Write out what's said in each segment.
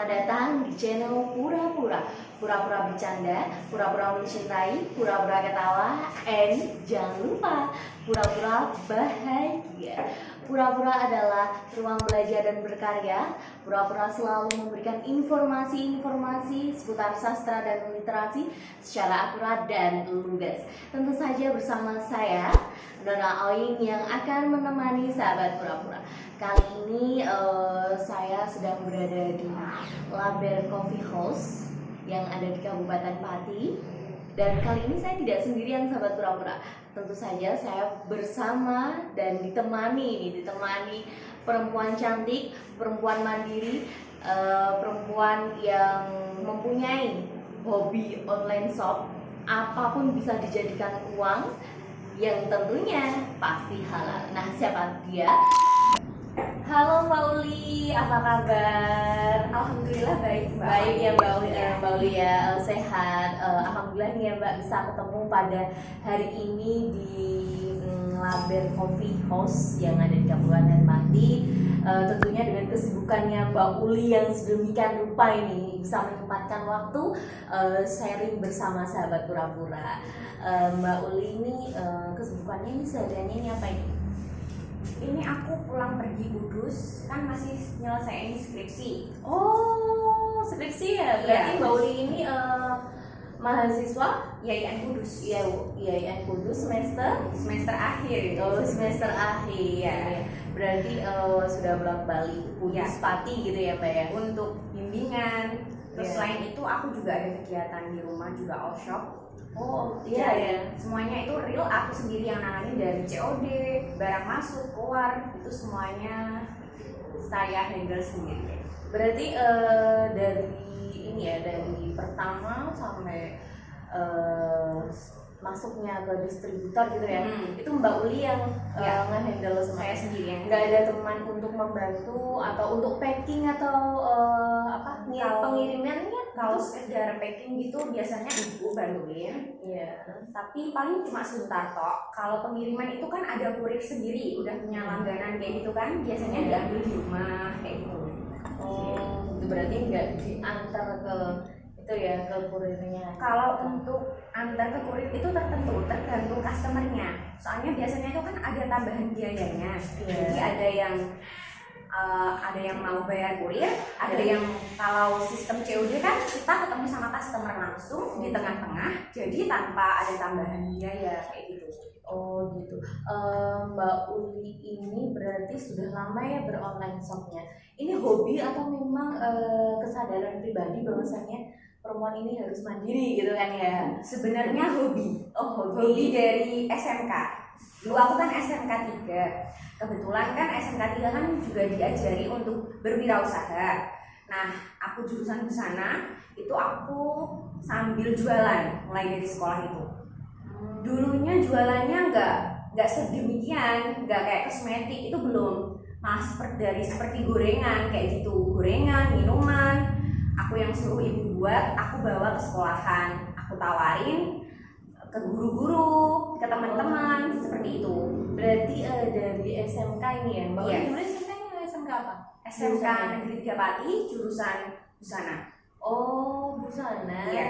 Selamat datang di channel Pura-Pura. Pura-pura bercanda, pura-pura mencintai, pura-pura ketawa, and jangan lupa pura-pura bahagia. Pura-pura adalah ruang belajar dan berkarya. Pura-pura selalu memberikan informasi-informasi seputar sastra dan literasi secara akurat dan lugas. Tentu saja bersama saya, Dona Oing, yang akan menemani sahabat pura-pura. Kali ini saya sedang berada di Laber Coffee House yang ada di Kabupaten Pati. Dan kali ini saya tidak sendirian sahabat pura-pura. Tentu saja saya bersama dan ditemani perempuan cantik, perempuan mandiri, perempuan yang mempunyai hobi online shop. Apapun bisa dijadikan uang, yang tentunya pasti halal. Nah, siapa dia? Halo Mbak Uli, apa kabar? Alhamdulillah baik Mbak. Baik ya Mbak Uli ya, sehat. Alhamdulillah nih ya Mbak bisa ketemu pada hari ini di Laber Coffee House yang ada di Kabupaten Pati. Tentunya dengan kesibukannya Mbak Uli yang sedemikian rupa ini bisa menyempatkan waktu sharing bersama sahabat pura-pura. Mbak Uli ini kesibukannya ini sehariannya ini apa ini? Ini aku pulang pergi Kudus, kan masih nyelesain skripsi. Oh, skripsi ya? Berarti Iya. Mbak Uli ini mahasiswa IAIN Kudus. IAIN Kudus Semester akhir. semester akhir. Iya. Berarti sudah bolak-balik Kudus Iya. Pati gitu ya Mbak ya? Untuk bimbingan. Terus Iya. selain itu aku juga ada kegiatan di rumah juga all shop. Oh Jadi, iya ya. semuanya itu real aku sendiri yang nangani, dari COD, barang masuk, keluar, itu semuanya saya handle sendiri. Berarti dari ini ya, dari pertama sampai masuknya ke distributor gitu ya, itu Mbak Uli yang Ya. nge-handle Saya semuanya. sendiri yang Nggak ada teman untuk membantu atau untuk packing atau pengirimannya? Kalau sekedar packing gitu biasanya ibu bantuin. Iya. Tapi paling cuma sebentar tok. Kalau pengiriman itu kan ada kurir sendiri, udah punya langganan kayak gitu kan, biasanya diambil di rumah kayak gitu. Oh, itu berarti nggak diantar ke itu ya, ke kurirnya. Kalau untuk antar ke kurir itu tergantung customernya. Soalnya biasanya itu kan ada tambahan biayanya. Iya. Jadi ada yang mau bayar kurir, ada yang kalau sistem COD kan kita ketemu sama customer langsung di tengah-tengah, jadi tanpa ada tambahan biaya kayak gitu. Oh gitu. Mbak Uli ini berarti sudah lama ya beronline shopnya. Ini hobi atau memang kesadaran pribadi bahwasannya perempuan ini harus mandiri gitu kan ya? Sebenarnya hobi. Oh Hobi dari SMK. Dulu aku kan SMK 3. Kebetulan kan SMK 3 kan juga diajari untuk berwirausaha. Nah, aku jurusan busana, itu aku sambil jualan mulai dari sekolah itu. Dulunya jualannya nggak sedemikian, nggak kayak kosmetik, itu belum. Malah seperti gorengan kayak gitu, gorengan, minuman. Aku yang suruh ibu buat, aku bawa ke sekolahan, aku tawarin ke guru-guru, ke teman-teman, seperti itu. Berarti dari SMK ini ya, Mbak Iya. Uli dulu SMK-nya SMK apa? SMK Jurusannya? Negeri 3 Pati, jurusan busana. Oh, busana. Iya.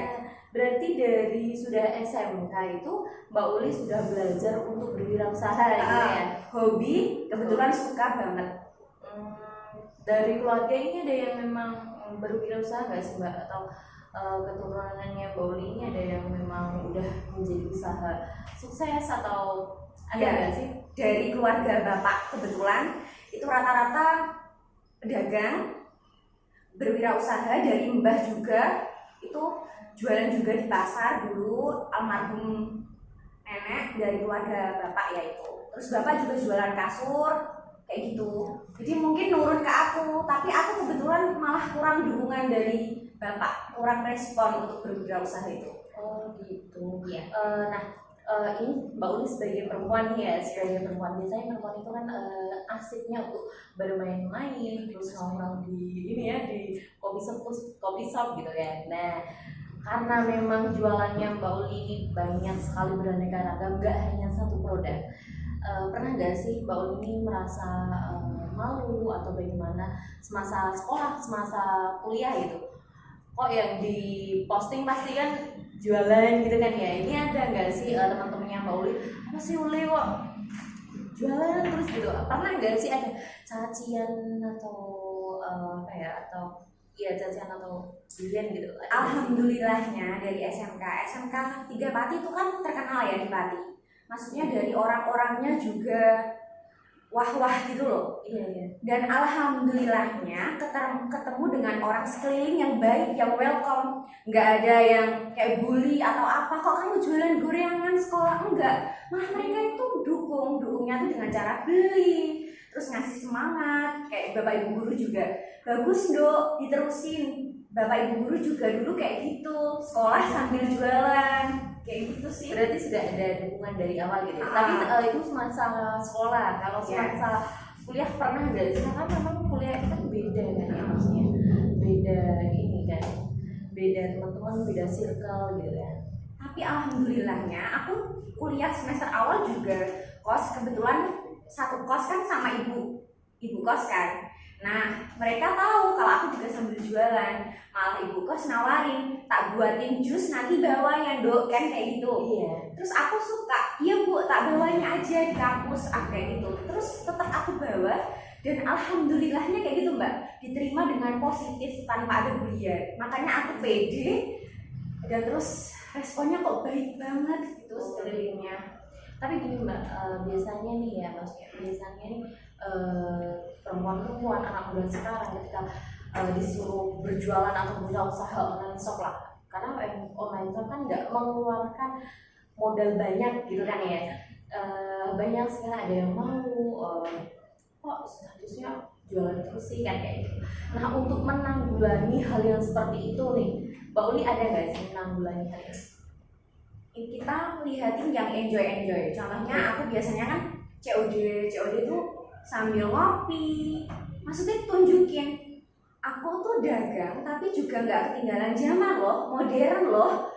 Berarti dari sudah SMK itu Mbak Uli sudah belajar untuk berwirausaha gitu ya? Hobi, kebetulan suka banget. Dari keluarga ini ada yang memang berwirausaha nggak sih Mbak? Atau keturunannya Mbak Uli ini ada yang memang udah menjadi usaha sukses atau ada Iya. nggak sih? Dari keluarga bapak kebetulan itu rata-rata pedagang, berwirausaha. Dari mbah juga itu jualan juga di pasar dulu, almarhum nenek dari keluarga bapak ya itu. Terus bapak juga jualan kasur kayak gitu. Jadi mungkin nurun ke aku, tapi aku kebetulan malah kurang dukungan dari bapak, kurang respon untuk berwirausaha itu. Oh gitu. Iya. Ini Mbak Uli sebagai perempuan nih ya, sebagai perempuan biasanya perempuan itu kan asiknya untuk bermain-main, terus nongkrong di ini ya, di kopi shop gitu ya. Nah, karena memang jualannya Mbak Uli ini banyak sekali beraneka ragam, nggak hanya satu produk. pernah nggak sih Mbak Uli ini merasa malu atau bagaimana semasa sekolah, semasa kuliah gitu? Kok yang diposting pasti kan jualan gitu kan ya? Ini ada nggak sih teman-temannya Mbak Uli? Apa sih Uli kok jualan terus gitu? Pernah nggak sih ada cacian atau apa ya, atau iya cacian atau bulian gitu? Alhamdulillahnya dari SMK 3 Pati itu kan terkenal ya di Pati. Maksudnya dari orang-orangnya juga wah-wah gitu loh. Iya. Dan alhamdulillahnya ketemu dengan orang sekeliling yang baik, yang welcome. Nggak ada yang kayak bully atau apa, kok kamu jualan gorengan sekolah, enggak. Malah mereka itu dukungnya tuh dengan cara beli, terus ngasih semangat. Kayak bapak ibu guru juga, bagus Dok, diterusin. Bapak ibu guru juga dulu kayak gitu, sekolah sambil jualan, kayak gitu sih. Berarti sudah ada dukungan dari awal gitu. Tapi itu semasa sekolah. Kalau semasa kuliah pernah nggak sih? Karena memang kuliah itu kan beda kan ya, maksudnya beda ini kan, beda teman-teman, beda circle gitu kan. Tapi alhamdulillahnya aku kuliah semester awal juga kos, kebetulan satu kos kan sama ibu kos kan. Nah mereka tahu kalau aku juga sambil jualan, malah ibu kos nawarin tak buatin jus nanti bawain Dok, kan kayak gitu. Iya. Terus aku suka, iya Bu tak bawanya aja di kampus, kayak gitu. Terus tetap aku bawa dan alhamdulillahnya kayak gitu Mbak, diterima dengan positif tanpa ada bulian. Makanya aku pede dan terus responnya kok baik banget gitu sekelilingnya. Tapi gini Mbak, biasanya nih ya, maksudnya biasanya nih perempuan-perempuan anak muda sekarang ketika disuruh berjualan atau buka usaha online shop lah, karena online shop kan nggak mengeluarkan modal banyak gitu kan ya. Banyak sekali ada yang mau kok seharusnya jualan terus sih kan kayak gitu. Nah untuk menanggulangi hal yang seperti itu nih, Mbak Uli ada nggak sih menanggulangi hal itu? Kita lihatin yang enjoy. Contohnya aku biasanya kan COD itu sambil ngopi. Maksudnya tunjukin aku tuh dagang tapi juga nggak ketinggalan zaman loh, modern loh.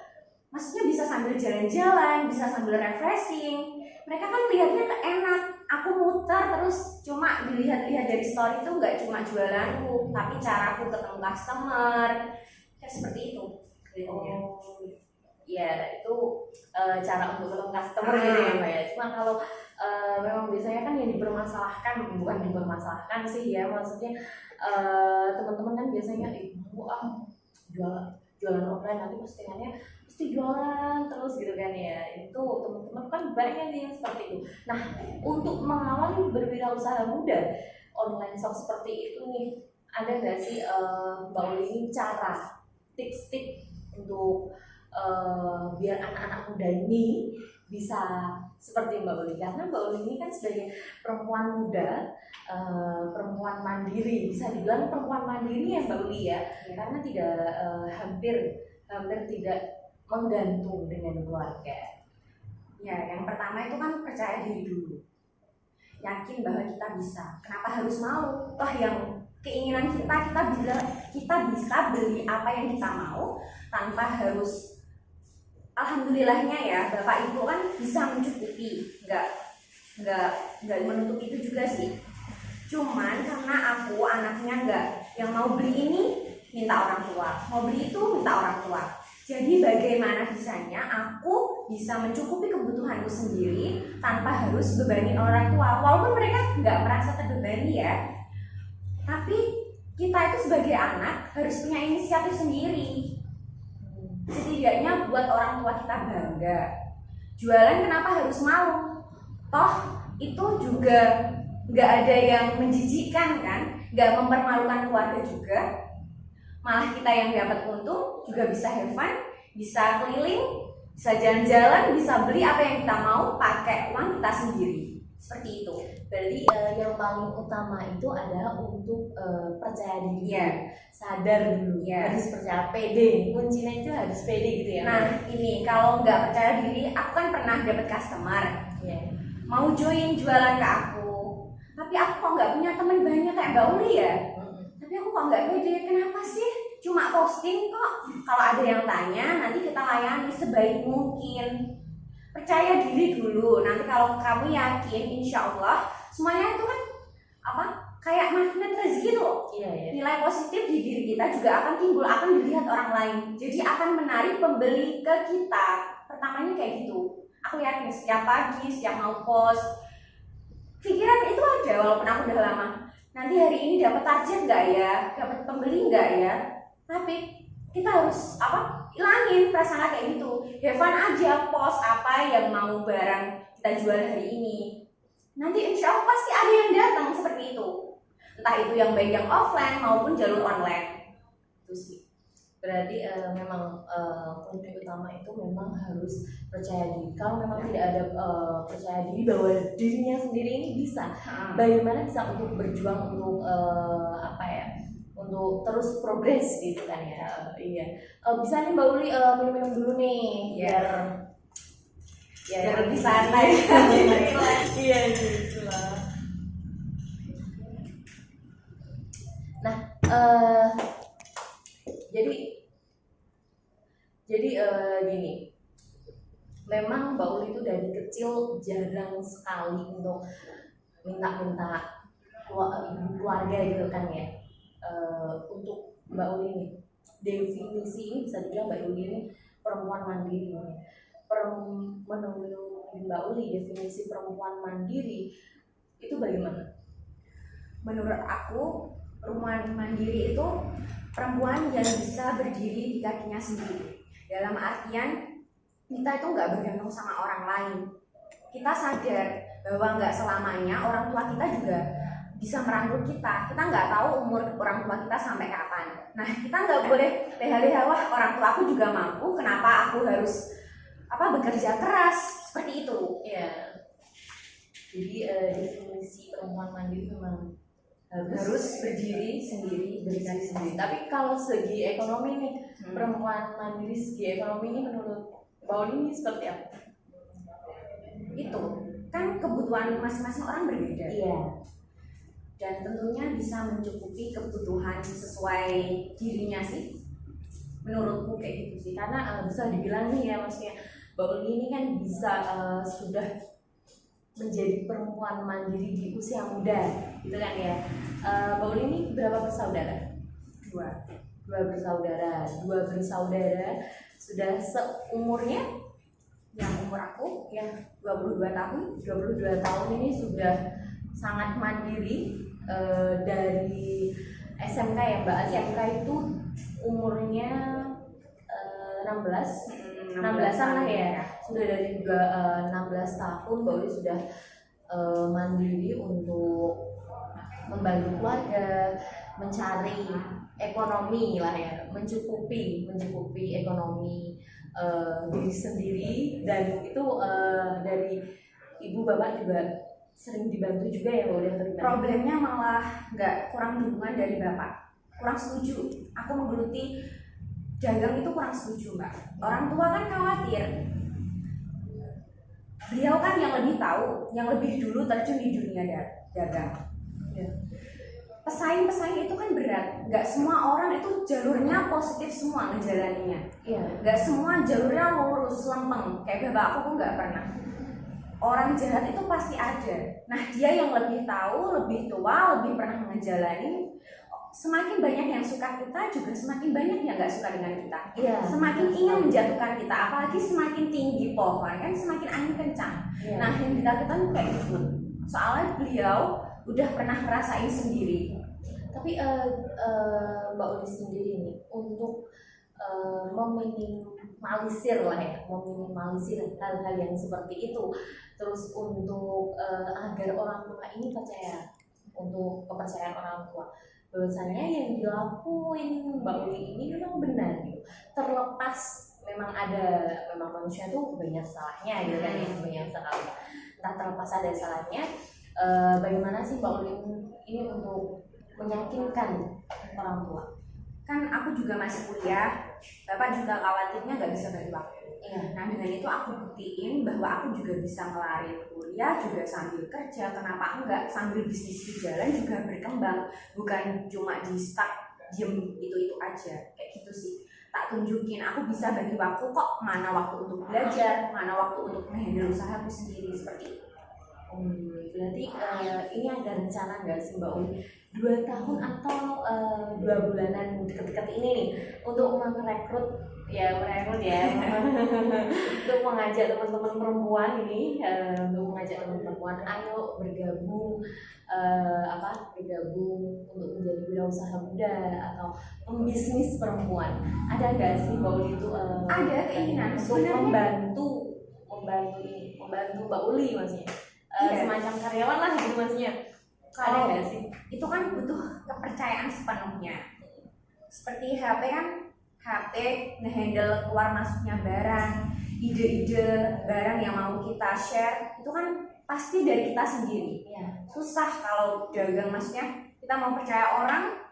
Maksudnya bisa sambil jalan-jalan, bisa sambil refreshing. Mereka kan lihatnya enak. Aku muter terus cuma dilihat-lihat dari story itu nggak cuma jualanku, tapi caraku ketemu customer. Kayak seperti itu. Ya itu cara untuk ketemu customer gitu ya Mbak ya. Cuma kalau memang biasanya kan yang dipermasalahkan, bukan dipermasalahkan sih ya, maksudnya teman-teman kan biasanya jualan online nanti postingannya pasti jualan terus gitu kan ya. Itu teman-teman kan banyak yang seperti itu. Nah untuk mengawali berwirausaha muda online shop seperti itu nih, ada nggak sih Mbak Uli ini cara tips-tips untuk biar anak-anak muda ini bisa seperti Mbak Uli? Karena Mbak Uli ini kan sebagai perempuan muda, perempuan mandiri, bisa dibilang perempuan mandiri ya Mbak Uli ya, karena tidak hampir tidak menggantung dengan keluarga. Ya, yang pertama itu kan percaya diri dulu, yakin bahwa kita bisa. Kenapa harus malu? Toh yang keinginan kita bisa beli apa yang kita mau tanpa harus. Alhamdulillahnya ya bapak ibu kan bisa mencukupi, nggak menutup itu juga sih. Cuman karena aku anaknya nggak yang mau beli ini minta orang tua, mau beli itu minta orang tua. Jadi bagaimana bisanya aku bisa mencukupi kebutuhanku sendiri tanpa harus bebanin orang tua. Walaupun mereka nggak merasa terbebani ya, tapi kita itu sebagai anak harus punya inisiatif sendiri. Setidaknya buat orang tua kita bangga. Jualan kenapa harus malu? Toh itu juga nggak ada yang menjijikkan kan, nggak mempermalukan keluarga juga. Malah kita yang dapat untung, juga bisa have fun, bisa keliling, bisa jalan-jalan, bisa beli apa yang kita mau pakai uang kita sendiri. Seperti itu. Berarti yang paling utama itu adalah untuk percaya diri, sadar dulu, harus percaya, pede. Kuncinya itu harus pede gitu ya. Nah ini kalau nggak percaya diri, aku kan pernah dapat customer, mau join jualan ke aku, tapi aku kok nggak punya teman banyak kayak Mbak Uli ya. Tapi aku kok nggak pede, kenapa sih? Cuma posting kok. Kalau ada yang tanya, nanti kita layani sebaik mungkin. percaya diri dulu. Nanti kalau kamu yakin, insya Allah semuanya itu kan apa, kayak magnet rezeki tuh. Iya, iya. Nilai positif di diri kita juga akan timbul, akan dilihat orang lain, jadi akan menarik pembeli ke kita. Pertamanya kayak gitu. Aku yakin setiap pagi, setiap mau post, pikiran itu ada walaupun aku udah lama. Nanti hari ini dapat target nggak ya, dapat pembeli nggak ya. Tapi kita harus apa, ilangin prasangka kayak gitu. Have fun aja, post apa yang mau barang kita jual hari ini. Nanti insya Allah pasti ada yang datang seperti itu. Entah itu yang baik yang offline maupun jalur online. Itu sih. Berarti memang kunci utama itu memang harus percaya diri. Kalau memang tidak ada percaya diri bahwa dirinya sendiri ini bisa, bagaimana bisa untuk berjuang untuk apa ya, untuk terus progres gitu kan ya. Iya. Bisa nih Mbak Uli minum-minum dulu nih biar Biar lebih santai. Iya gitu lah. Nah, jadi gini, memang Mbak Uli itu dari kecil jarang sekali untuk minta-minta ibu keluarga gitu kan ya. Untuk Mbak Uli ini definisi ini bisa dibilang Mbak Uli ini perempuan mandiri. Menurut Mbak Uli definisi perempuan mandiri itu bagaimana? Menurut aku, perempuan mandiri itu perempuan yang bisa berdiri di kakinya sendiri. Dalam artian kita itu nggak bergantung sama orang lain. Kita sadar bahwa nggak selamanya orang tua kita juga bisa merangkul kita. Kita nggak tahu umur orang tua kita sampai kapan. Nah, kita nggak boleh leha-leha, wah orang tua aku juga mampu, kenapa aku harus bekerja keras seperti itu. Ya. Jadi definisi perempuan mandiri memang harus berdiri sendiri, berdiri sendiri. Tapi kalau segi ekonomi nih, perempuan mandiri segi ekonomi ini menurut Mbak Uli ini seperti apa? Itu kan kebutuhan masing-masing orang berbeda. Iya. Dan tentunya bisa mencukupi kebutuhan sesuai dirinya sih. Menurutku kayak gitu sih. Karena bisa dibilang nih ya, maksudnya Mbak Uli ini kan bisa sudah menjadi perempuan mandiri di usia muda, gitu kan ya. Mbak Uli ini berapa bersaudara? Dua bersaudara sudah seumurnya. Yang umur aku yang 22 tahun. 22 tahun ini sudah sangat mandiri. Dari SMK ya Mbak, SMK itu umurnya 16-an lah ya. Sudah dari juga 16 tahun Mbak Uli sudah mandiri untuk membantu keluarga, mencari ekonomi lah ya, mencukupi ekonomi diri sendiri, dan itu dari ibu bapak juga sering dibantu juga ya Mbak Uli. Problemnya malah nggak kurang dukungan dari bapak, kurang setuju. Aku menggeluti dagang itu kurang setuju Mbak. Orang tua kan khawatir. Beliau kan yang lebih tahu, yang lebih dulu terjun di dunia dagang. Ya. Pesaing itu kan berat. Nggak semua orang itu jalurnya positif semua ngejalaninya. Iya. Nggak semua jalurnya lurus lempeng. Kayak bapak aku nggak pernah. Orang jahat itu pasti ada. Nah, dia yang lebih tahu, lebih tua, lebih pernah ngejalanin. Semakin banyak yang suka kita, juga semakin banyak yang nggak suka dengan kita. Iya. Semakin ingin menjatuhkan kita, apalagi semakin tinggi pohon kan, semakin angin kencang. Iya. Nah, yang ditakutan kayak gitu. Soalnya beliau udah pernah ngerasain sendiri. Tapi Mbak Uli sendiri nih untuk meminimalisir hal-hal yang seperti itu, terus untuk agar orang tua ini percaya, untuk kepercayaan orang tua bahwasanya yang dilakuin Mbak Uli ini memang benar gitu. Terlepas memang manusia tuh banyak salahnya gitu kan ya, banyak sekali. Entah terlepas ada salahnya, bagaimana sih Mbak Uli ini untuk meyakinkan orang tua? Kan aku juga masih kuliah, bapak juga khawatirnya nggak bisa bagi waktu. Iya. Nah, dengan itu aku buktiin bahwa aku juga bisa ngelarin kuliah juga sambil kerja. Kenapa enggak? Sambil bisnis di jalan juga berkembang, bukan cuma di stuck diem itu aja kayak gitu sih. tak tunjukin aku bisa bagi waktu kok, mana waktu untuk belajar, mana waktu untuk menghandle usahaku sendiri seperti itu. Berarti ini ada rencana nggak sih Mbak Uli 2 tahun atau 2 bulanan deket-deket ini nih untuk merekrut ya untuk mengajak teman-teman perempuan ini untuk mengajak teman perempuan ayo bergabung bergabung untuk menjadi wirausaha muda atau pembisnis perempuan. Ada nggak sih Mbak Uli itu Ada keinginan untuk sebenarnya. membantu Mbak Uli maksudnya Iya. semacam karyawan lah gitu maksudnya. Ada Kalau nggak sih? itu kan butuh kepercayaan sepenuhnya. Seperti HP kan, HP ngehandle keluar masuknya barang, ide-ide barang yang mau kita share itu kan pasti dari kita sendiri. Iya. Susah kalau dagang, maksudnya kita mau percaya orang.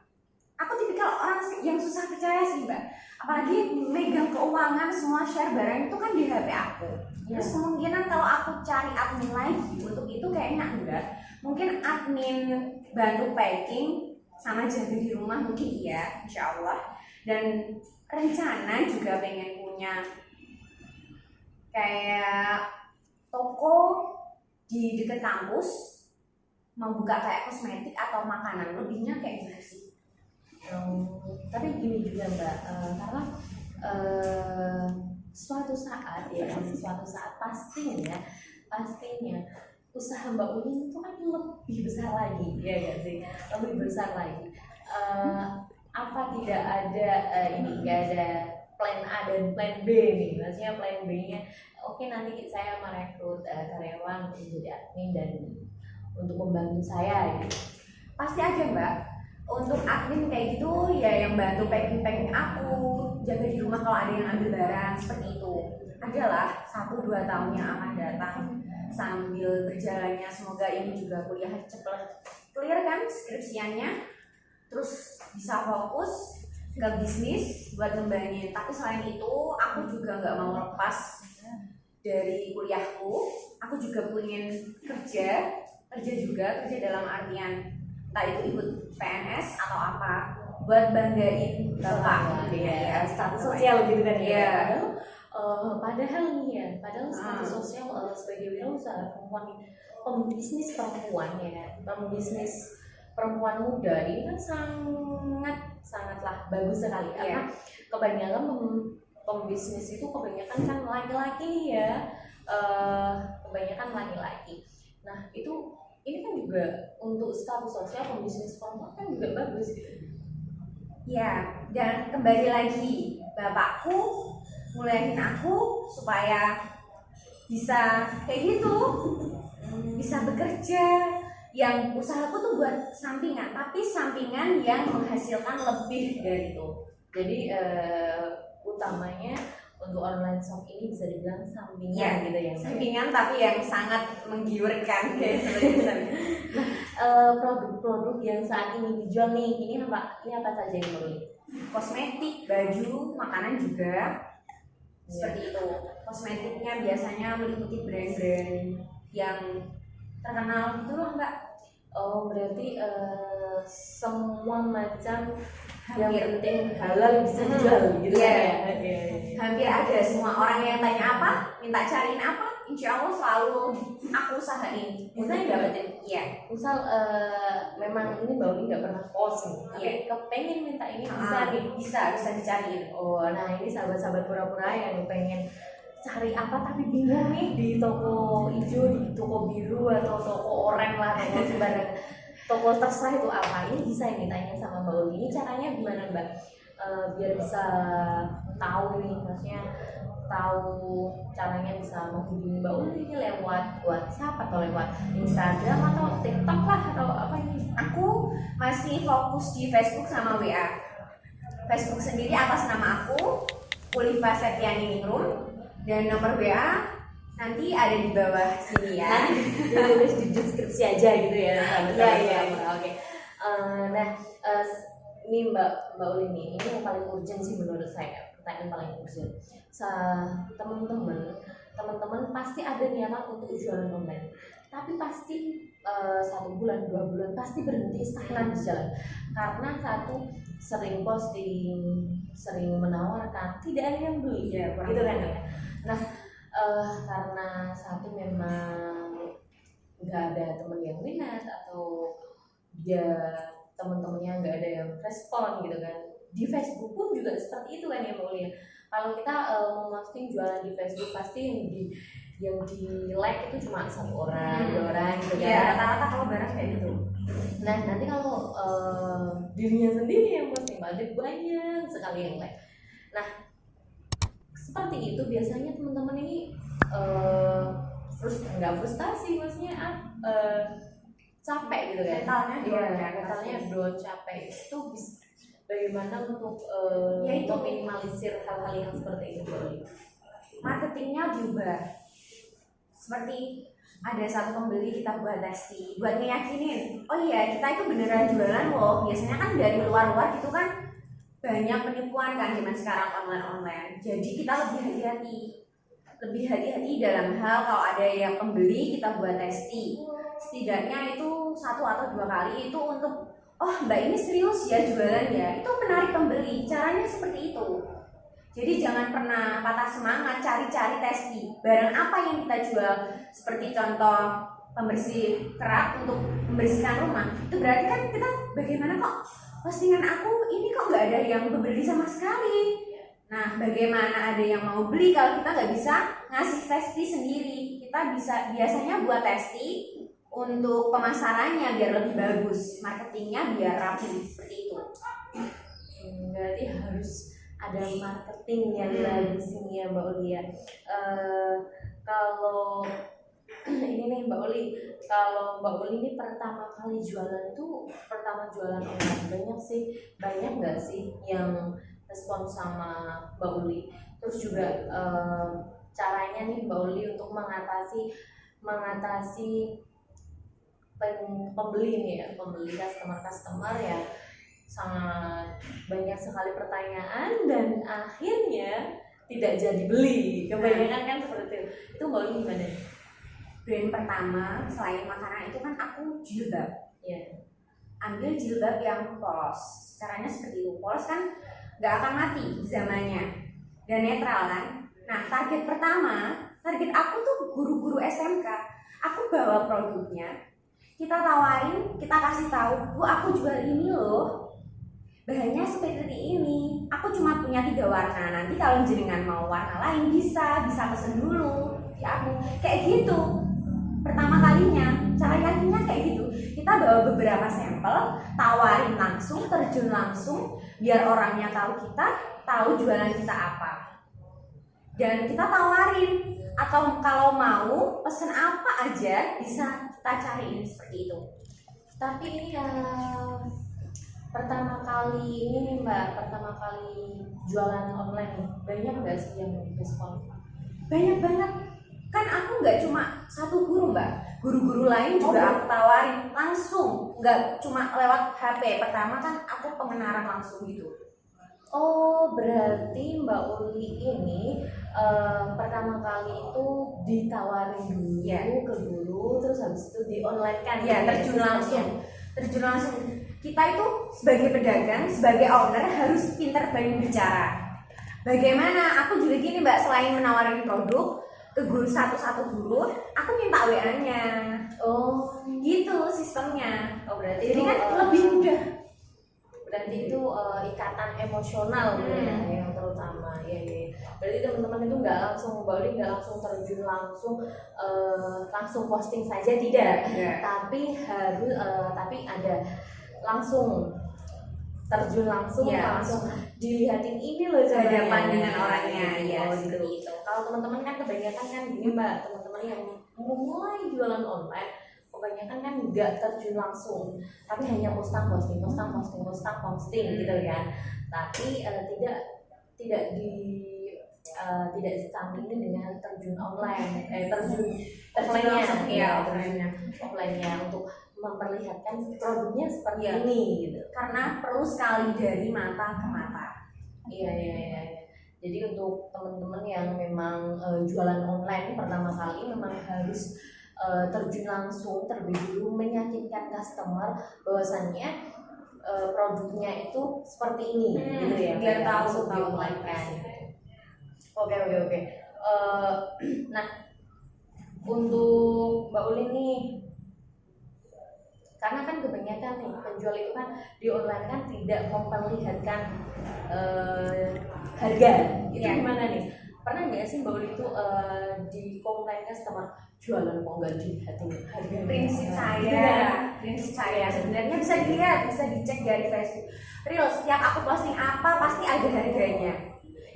Aku tipikal orang yang susah percaya sih Mbak, apalagi megang keuangan, semua share barang itu kan di HP aku. Terus kemungkinan kalau aku cari admin lagi untuk itu kayaknya enggak. Mungkin admin bantu packing sama jaga di rumah mungkin iya, insya Allah. Dan rencana juga pengen punya kayak toko di dekat kampus, mau buka kayak kosmetik atau makanan, lebihnya kayak gitu sih. Tapi gini juga Mbak, karena suatu saat pastinya usaha Mbak Uli itu kan lebih besar lagi, ya nggak sih? Lebih besar lagi. Apa tidak ada nggak ada plan A dan plan B nih? Maksudnya plan B-nya, oke nanti saya merekrut karyawan untuk menjadi admin dan untuk membantu saya gitu. Pasti aja Mbak. Untuk admin kayak gitu ya yang bantu packing aku, jaga di rumah kalau ada yang ambil barang seperti itu. Adalah 1-2 tahun yang akan datang sambil berjalannya, semoga ini juga kuliah cepat clear kan skripsiannya, terus bisa fokus ke bisnis buat ngembangin. Tapi selain itu aku juga nggak mau lepas dari kuliahku. Aku juga pengen kerja dalam artian entah itu ikut PNS atau apa buat banggain bapak ya, status sosial gitu kan ya. Padahal status sosial sebagai wirausaha perempuan, pembisnis perempuan muda ini kan sangatlah bagus sekali karena kebanyakan pembisnis itu kebanyakan kan laki-laki ya, kebanyakan laki-laki. Nah itu ini kan juga untuk status sosial pembisnis perempuan kan juga bagus gitu. Ya, dan kembali lagi bapakku ngulahin aku supaya bisa kayak gitu, bisa bekerja. Yang usahaku tuh buat sampingan, tapi sampingan yang menghasilkan lebih dari itu. Jadi utamanya untuk online shop ini bisa dibilang sampingan gitu ya. Sampingan tapi yang sangat menggiurkan kayak sebenarnya. Produk-produk yang saat ini dijual nih, ini apa saja yang beli? Kosmetik, baju, makanan juga. Seperti itu. Kosmetiknya biasanya meliputi brand-brand yang terkenal gitu loh Mbak. Oh berarti semua macam yang penting halal bisa dijual gitu ya. Hampir ada, semua orang yang tanya apa, minta cariin apa, insya Allah selalu aku usahain. Bisa dapetin. Iya. Misal memang ini Mbak Uli nggak pernah post nih, tapi kepengen minta ini bisa dicariin. Oh nah ini sahabat-sahabat pura-pura yang pengen cari apa tapi bingung nih di toko hijau, di toko biru atau toko oranye lah, toko terserah itu apa, ini bisa ini tanya sama Mbak Uli. Ini caranya gimana Mbak? Biar bisa tahu nih, maksudnya tahu caranya bisa menghubungi Mbak Uli ini lewat WhatsApp atau lewat Instagram atau TikTok lah atau apa ini? Aku masih fokus di Facebook sama WA. Facebook sendiri atas nama aku, Ulifa Septiani Ningrum, dan nomor WA nanti ada di bawah sini ya. Nanti ditulis di deskripsi aja gitu ya. Iya. Oke. Nah, ini Mbak Uli nih, ini yang paling urgent sih menurut saya, pertanyaan paling urgent. Teman-teman pasti ada niatan untuk jualan online. tapi pasti 1 bulan 2 bulan pasti berhenti stagnan di jalan, karena satu, sering posting, sering menawarkan, tidak ada yang beli, Iya, kurang gitu kan lebih. ya. Nah, karena satu memang nggak ada temen yang minat, atau dia teman-temannya nggak ada yang respon gitu kan. Di Facebook pun juga seperti itu kan ya Mbak Uli. Kalau kita mau posting jualan di Facebook, pasti yang di like itu cuma 1 orang 2 orang gitu kan. Ya rata-rata kalau barang kayak gitu. Nah nanti kalau dirinya sendiri yang posting, ada banyak sekali yang like. Nah seperti itu biasanya teman-teman ini nggak frustasi, maksudnya capek gitu kan. Mentalnya down Iya, ya, mentalnya down, capek. Itu bagaimana untuk Ya, itu. meminimalisir hal-hal yang seperti itu Mbak Uli? Marketingnya diubah. Seperti ada satu pembeli kita buat testing, buat ngeyakinin, oh iya kita itu beneran jualan loh. Biasanya kan dari luar-luar gitu kan banyak penipuan kan zaman sekarang online. Jadi kita lebih hati-hati dalam hal kalau ada yang pembeli kita buat testing. Setidaknya itu 1 atau 2 kali itu untuk, oh mbak ini serius ya jualan ya, itu menarik pembeli. Caranya seperti itu. Jadi jangan pernah patah semangat cari-cari testi barang apa yang kita jual. Seperti contoh pembersih kerak untuk membersihkan rumah, itu berarti kan kita bagaimana kok postingan aku ini kok nggak ada yang membeli sama sekali. Nah bagaimana ada yang mau beli kalau kita nggak bisa ngasih testi sendiri. Kita biasanya buat testi untuk pemasarannya biar lebih bagus, marketingnya biar rapi, seperti itu. Berarti harus ada marketing yang bagus ini ya Mbak Uli ya. Kalau ini nih Mbak Uli, kalau Mbak Uli ini pertama kali jualan online, banyak nggak sih yang respon sama Mbak Uli? Terus juga caranya nih Mbak Uli untuk mengatasi pembeli nih ya, pembeli customer ya, sangat banyak sekali pertanyaan dan akhirnya tidak jadi beli. Kebanyakan kan seperti itu. Itu Mbak Uli gimana? Brand pertama selain makanan itu kan aku jilbab. Ya. Ambil jilbab yang polos. Caranya seperti itu. Polos kan nggak akan mati zamannya dan netral kan. Nah target aku tuh guru-guru SMK. Aku bawa produknya, kita tawarin, kita kasih tahu, Bu aku jual ini loh, bahannya seperti ini, aku cuma punya 3 warna, nanti kalau jenengan mau warna lain bisa pesen dulu di aku, kayak gitu. Pertama kalinya, cara yakinnya kayak gitu. Kita bawa beberapa sampel, tawarin langsung, terjun langsung, biar orangnya tahu kita, tahu jualan kita apa. Dan kita tawarin, atau kalau mau pesen apa aja bisa kita cariin seperti itu. Tapi ini pertama kali jualan online, banyak nggak sih yang respon? Banyak banget. Kan aku nggak cuma satu guru mbak, guru-guru lain juga aku tawarin langsung, nggak cuma lewat HP. Pertama kan aku pengenalan langsung gitu. Oh berarti Mbak Uli ini pertama kali itu ditawarin dulu ke guru, terus habis itu di online kan? Ya terjun langsung. Kita itu sebagai pedagang, sebagai owner harus pintar banyak bicara. Bagaimana? Aku juga gini mbak, selain menawarin produk ke guru satu guru, aku minta WA-nya. Oh gitu sistemnya. Oh berarti jadi itu, kan lebih mudah. Berarti itu ikatan emosional ya, yang terutama ya. Berarti teman-teman itu nggak langsung terjun langsung posting saja, tidak. Tapi ada langsung terjun langsung dilihatin ini loh hadapan dengan orangnya ya gitu. Kalau teman-teman kan kebanyakan kan gini mbak, teman-teman yang mulai jualan online kebanyakan kan nggak terjun langsung, tapi hanya posting gitu kan. Tapi tidak disandingin dengan terjun online, offline-nya untuk memperlihatkan produknya seperti ini gitu. Karena perlu sekali dari mata ke mata. Iya. Jadi untuk teman-teman yang memang jualan online pertama kali memang harus terjun langsung terlebih dulu meyakinkan customer bahwasannya produknya itu seperti ini gitu ya, biar tahu langsung di online kan. Oke. Nah, untuk Mbak Ulin nih, karena kan kebanyakan nih penjual itu kan di online kan tidak memperlihatkan harga, itu gimana nih? Pernah nggak sih Mbak Ulin itu di komplain customer jualan kok nggak dilihatin harga? Prinsip saya sebenarnya bisa dilihat, bisa dicek dari Facebook. Real, setiap aku posting apa pasti ada harganya.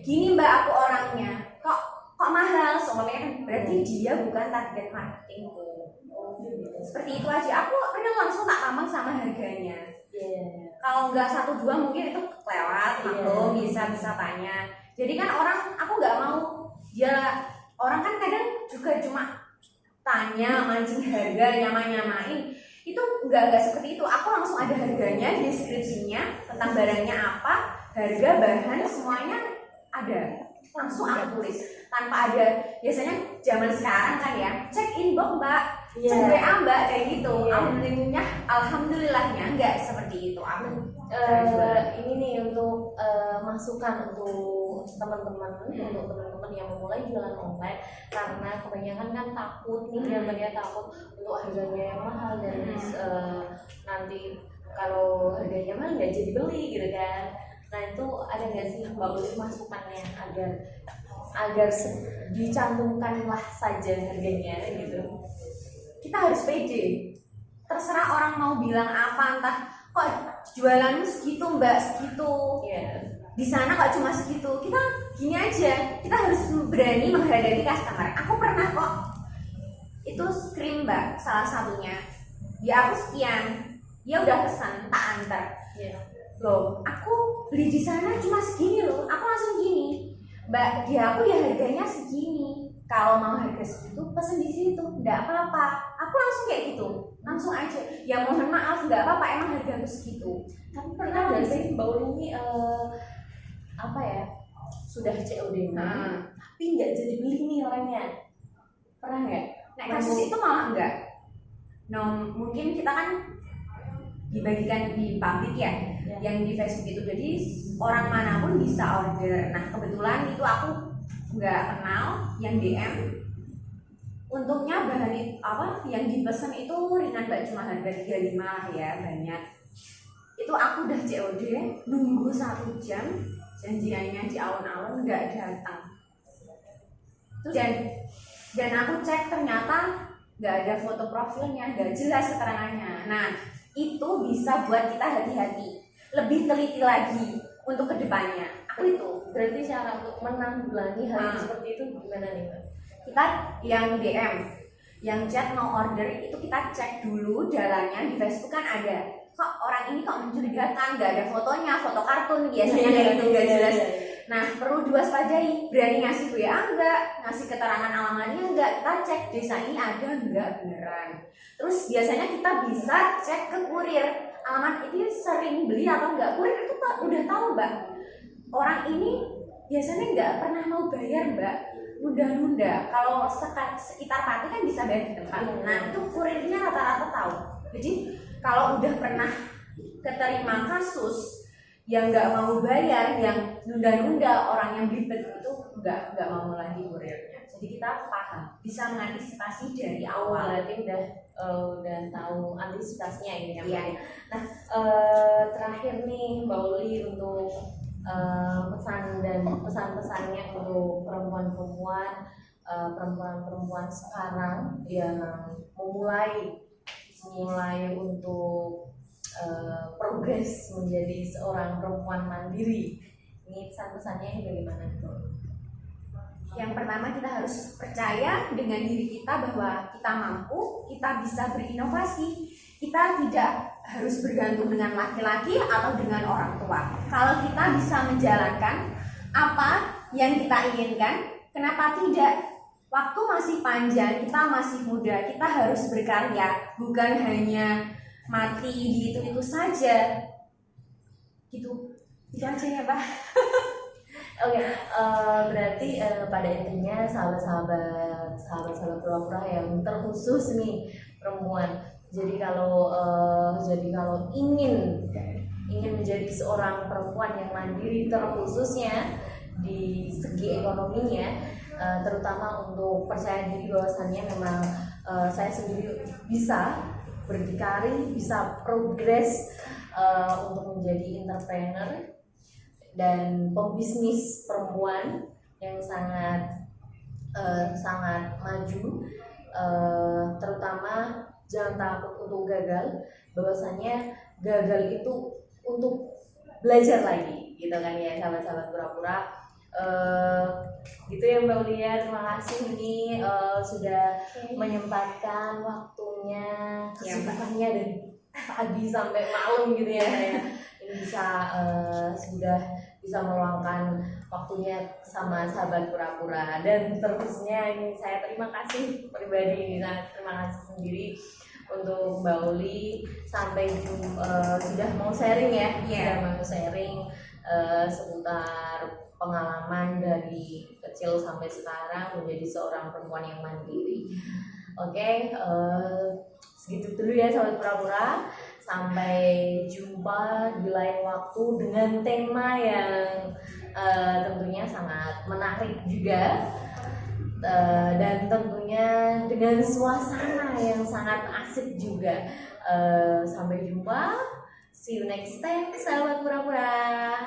Gini Mbak, aku orangnya kok mahal, soalnya kan berarti dia bukan target marketingku. Seperti itu aja, aku real langsung tak tampang sama harganya. Kalau nggak 1-2 mungkin itu kelewat, maklum, bisa tanya. Jadi kan aku nggak mau, orang kan kadang juga cuma tanya, mancing harga, nyamain, itu nggak seperti itu. Aku langsung ada harganya, deskripsinya tentang barangnya apa, harga, bahan, semuanya ada, langsung aku tulis tanpa ada. Biasanya zaman sekarang kan ya, cek inbox Mbak, cek WA Mbak, kayak gitu. Alhamdulillahnya nggak seperti itu. Ini nih untuk masukan untuk teman-teman yang memulai jualan online, karena kebanyakan kan takut nih, dia takut untuk harganya yang mahal dan nanti kalau harganya mahal nggak jadi beli gitu kan. Nah, itu ada nggak sih Mbak Ulin masukannya agar dicantumkanlah saja harganya gitu? Kita harus pede. Terserah orang mau bilang apa, entah kok jualanmu segitu Mbak, segitu. Di sana kok cuma segitu. Kita gini aja, kita harus berani menghadapi customer. Aku pernah kok itu screen Mbak, salah satunya. Ya aku sekian, dia udah pesan tak antar. Loh, aku beli di sana cuma segini loh. Aku langsung gini, Mbak, dia aku ya harganya segini. Kalau mau harga segitu, pesen di situ, enggak apa-apa. Aku langsung kayak gitu, langsung aja. Ya mohon maaf, enggak apa-apa, emang hargaku segitu. Tapi pernah nggak sih Mbak Ulin ini sudah COD tapi nggak jadi beli nih orangnya? Pernah nggak? Nah, kasus itu malah enggak. Mungkin kita kan dibagikan di publik ya, yang di Facebook itu, jadi orang manapun bisa order. Nah, kebetulan itu aku nggak kenal yang DM. Untungnya bahan yang dipesan itu ringan Mbak, cuma harga 35 lah ya, banyak. Itu aku udah COD, nunggu 1 jam, janjiannya di alun-alun nggak datang. Dan aku cek ternyata nggak ada foto profilnya, nggak jelas keterangannya. Nah, itu bisa buat kita hati-hati, lebih teliti lagi untuk kedepannya. Aku itu berarti cara untuk menanggulangi hal seperti itu gimana nih Mbak? Kita yang DM, yang chat no order itu kita cek dulu jalannya. Di Facebook kan ada, kok orang ini kok mencurigakan, nggak ada fotonya, foto kartun biasanya kayak gitu, nggak jelas. Nah, perlu diwaspadai, berani ngasih WA enggak, ngasih keterangan alamatnya enggak, kita cek desa ini ada enggak beneran. Terus biasanya kita bisa cek ke kurir, alamat ini sering beli atau enggak. Kurir itu udah tahu Mbak, orang ini biasanya enggak pernah mau bayar Mbak, nunda-nunda. Kalau sekitar Pati kan bisa bayar di tempat. Nah, itu kurirnya rata-rata tahu. Jadi kalau udah pernah keterima kasus yang nggak mau bayar, yang nunda-nunda, orang yang belibet itu nggak mau lagi kurirnya. Jadi kita paham, bisa mengantisipasi dari awal. Berarti udah tahu antisipasinya ini kan. Iya. Nah, terakhir nih Mbak Uli untuk pesan dan pesan-pesannya untuk perempuan sekarang yang memulai untuk progres menjadi seorang perempuan mandiri. Ini pesan-pesannya ini bagaimana? Yang pertama, kita harus percaya dengan diri kita bahwa kita mampu, kita bisa berinovasi. Kita tidak harus bergantung dengan laki-laki atau dengan orang tua. Kalau kita bisa menjalankan apa yang kita inginkan, kenapa tidak? Waktu masih panjang, kita masih muda, kita harus berkarya, bukan hanya mati di itu saja. Gitu aja ya Pak. Oke, berarti pada intinya sahabat-sahabat pura-pura yang terkhusus nih perempuan. Jadi kalau ingin menjadi seorang perempuan yang mandiri terkhususnya di segi ekonominya, terutama untuk percaya diri bahwasannya memang saya sendiri bisa berdikari, bisa progres untuk menjadi entrepreneur dan pembisnis perempuan yang sangat maju, terutama jangan takut untuk gagal, bahwasanya gagal itu untuk belajar lagi gitu kan ya sahabat-sahabat pura-pura. Gitu ya Mbak Ulia, terima kasih ini sudah menyempatkan waktunya, kesibukannya dari pagi sampai malam gitu ya saya ini sudah bisa meluangkan waktunya sama sahabat pura-pura, dan terusnya ini saya terima kasih pribadi, terima kasih sendiri untuk Mbak Uli sampai sudah mau sharing ya, sudah mau sharing seputar pengalaman dari kecil sampai sekarang menjadi seorang perempuan yang mandiri. Oke, segitu dulu ya sahabat pura-pura. Sampai jumpa di lain waktu dengan tema yang tentunya sangat menarik juga, dan tentunya dengan suasana yang sangat asik juga. Sampai jumpa, see you next time sahabat pura-pura.